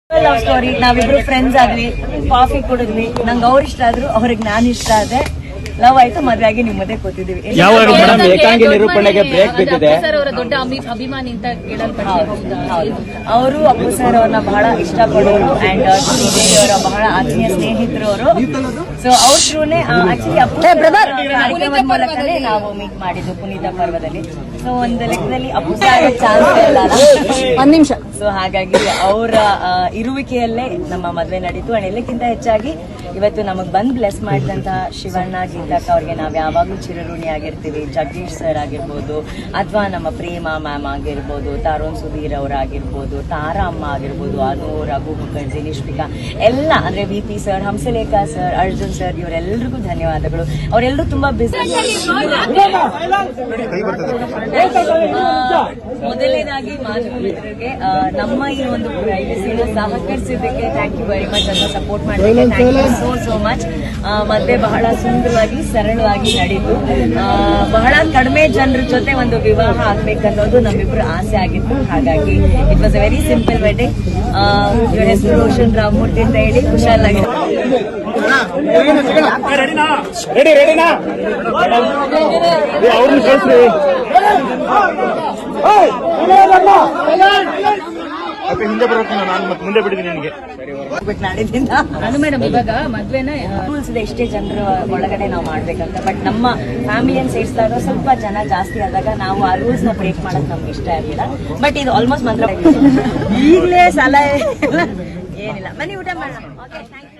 Love story. ನಾವಿಬ್ರು friends ಆದ್ವಿ, coffee ಕುಡಿದ್ವಿ, ನಂಗೆ ಅವ್ರು ಇಷ್ಟ ಆದ್ರು, ಅವ್ರಿಗೆ ನಾನು ಇಷ್ಟ ಆದೆ, ಲವ್ ಆಯ್ತು, ಮದ್ವೆ ಆಗಿ ನಿಮ್ಮದೇ ಕೂತಿದೀವಿ. ಏಕಾಂಗಿ ನಿರೂಪಣೆಗೆ ಬ್ರೇಕ್ ಬಿದ್ದಿದೆ. ದೊಡ್ಡ ಅಭಿಮಾನಿ ಅಂತ ಅವರು ಅಪ್ಪು ಸರ್ ಅವ್ರನ್ನ ಬಹಳ ಇಷ್ಟಪಡೋರು ಅಂಡ್ ಶ್ರೀದೇವಿ ಅವರ ಬಹಳ ಆತ್ಮೀಯ ಸ್ನೇಹಿತರು ಅವರು. ಸೊ ಅವ್ರ ಥ್ರೂನೇ ಆಕ್ಚುಲಿ ಅಪ್ಪು ಕಾರ್ಯಕ್ರಮದ ಮೂಲಕನೇ ನಾವು ಮೀಟ್ ಮಾಡಿದ್ದು ಪುನೀತ ಪರ್ವದಲ್ಲಿ. ಸೊ ಒಂದು ಲೆಕ್ಕದಲ್ಲಿ ಅಪ್ಪು ಸರ್ ಚಾನ್ಸ್ ಇಲ್ಲ, ಒಂದ್ ನಿಮಿಷ. ಸೊ ಹಾಗಾಗಿ ಅವರ ಇರುವಿಕೆಯಲ್ಲೇ ನಮ್ಮ ಮದ್ವೆ ನಡೀತು. ಅಂಡ್ ಎಲ್ಲಕ್ಕಿಂತ ಹೆಚ್ಚಾಗಿ ಇವತ್ತು ನಮಗ್ ಬಂದ್ ಬ್ಲೆಸ್ ಮಾಡಿದಂತಹ ಶಿವಣ್ಣ, ಗೀತಕ್ಕ ಅವ್ರಿಗೆ ನಾವ್ ಯಾವಾಗ್ಲೂ ಚಿರಋಣಿ ಆಗಿರ್ತೀವಿ. ಜಗದೀಶ್ ಸರ್ ಆಗಿರ್ಬೋದು, ಅಥವಾ ನಮ್ಮ ಪ್ರೇಮ ಮ್ಯಾಮ್ ಆಗಿರ್ಬೋದು, ತಾರೋನ್ ಸುಧೀರ್ ಅವರಾಗಿರ್ಬೋದು, ತಾರಾ ಅಮ್ಮ ಆಗಿರ್ಬೋದು, ಅನು, ರಘು ಮುಖರ್ಜಿ, ನಿಷ್ಪಿಕಾ ಎಲ್ಲ, ಅಂದ್ರೆ VP sir, Hamsalekha sir, Arjun sir, ಇವರೆಲ್ಲರಿಗೂ ಧನ್ಯವಾದಗಳು. ಅವರೆಲ್ಲರೂ ತುಂಬಾ ಬಿಸಿ. ಮೊದಲನೇದಾಗಿ ಮಾಧ್ಯಮ ಮಿತ್ರರಿಗೆ ನಮ್ಮ ಈ ಒಂದು ಪ್ರೈವಸಿನ ಸಹಕರಿಸಿದ್ದಕ್ಕೆ ಥ್ಯಾಂಕ್ ಯು ವೆರಿ ಮಚ್ ಅಂತ ಸಪೋರ್ಟ್ ಮಾಡೋದಕ್ಕೆ ಥ್ಯಾಂಕ್ ಯು ಸೋ ಮಚ್. ಮದುವೆ ಬಹಳ ಸುಂದರವಾಗಿ ಸರಳವಾಗಿ ನಡೀತು. ಬಹಳ ಕಡಿಮೆ ಜನರ ಜೊತೆ ಒಂದು ವಿವಾಹ ಆಗ್ಬೇಕನ್ನೋದು ನಮ್ಮಿಬ್ರು ಆಸೆ ಆಗಿತ್ತು. ಹಾಗಾಗಿ it was a very simple wedding. ಇವರ ಹೆಸರು ರೋಷನ್ ರಾಮಮೂರ್ತಿ ಅಂತ ಹೇಳಿ ಖುಷಾಲಾಗಿದೆ. ಹಿಂದೆ ಬರೋಕೆ ನಾನು ಮತ್ತೆ ಮುಂದೆ ಬಿಟ್ಟಿದ್ದೀನಿ ನಿನಗೆ ನಾಡಿದ್ದಿಂದ ನಾನು ಮೇಡಮ್ ಇವಾಗ ಮದ್ವೆನ ರೂಲ್ಸ್ ಇದೆ, ಇಷ್ಟೇ ಜನರ ಒಳಗಡೆ ನಾವು ಮಾಡ್ಬೇಕಂತ. ಬಟ್ ನಮ್ಮ ಫ್ಯಾಮಿಲಿಯನ್ನು ಸೇರಿಸಿದಾಗ ಸ್ವಲ್ಪ ಜನ ಜಾಸ್ತಿ ಆದಾಗ ನಾವು ಆ ರೂಲ್ಸ್ ನ ಬ್ರೇಕ್ ಮಾಡಕ್ ನಮ್ಗೆ ಇಷ್ಟ ಆಗಿಲ್ಲ. ಬಟ್ ಇದು ಆಲ್ಮೋಸ್ಟ್ ಮಂತ್ರ ಈಗಲೇ ಸಲಹೆ ಏನಿಲ್ಲ. ಬನ್ನಿ ಊಟ ಮಾಡೋಣ. Okay, thank you.